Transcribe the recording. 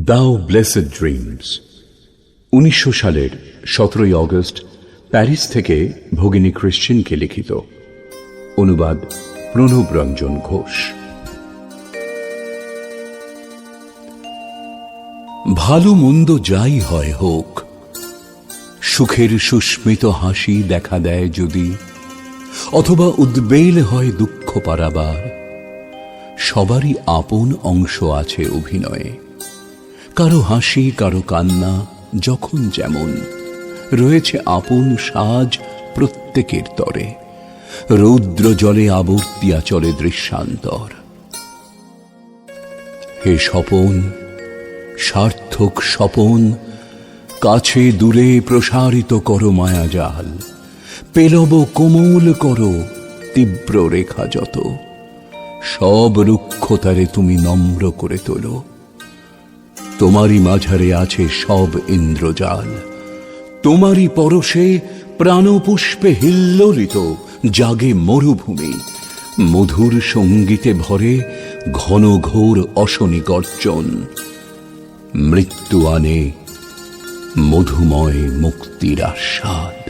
দাও blessed dreams 1900 সালের 17 August Paris থেকে ভগিনী ক্রিশ্চিনকে লিখিত। অনুবাদ প্রণব রঞ্জন ঘোষ। ভালো মন্দ যাই হয় হোক, সুখের সুস্মিত হাসি দেখা দেয় যদি, অথবা উদ্বেল হয় দুঃখ পারাবার, সবারই আপন অংশ আছে অভিনয়ে। কারো হাসি কারো কান্না যখন যেমন, রয়েছে আপন সাজ প্রত্যেকের তরে। রৌদ্র জলে আবর্তিয়া চলে দৃশ্যান্তর। হে স্বপন, সার্থক স্বপন, কাছে দূরে প্রসারিত করো মায়াজাল। পেলব কোমল করো তীব্র রেখা যত, সব রুক্ষতারে তুমি নম্র করে তোলো। তোমারই মাঝারে আছে সব ইন্দ্রজাল, তোমারই পরশে প্রাণপুষ্পে হিল্লোলিত জাগে মরুভূমি। মধুর সঙ্গীতে ভরে ঘন ঘোর অশনি গর্জন, মৃত্যু আনে মধুময় মুক্তির আস্বাদ।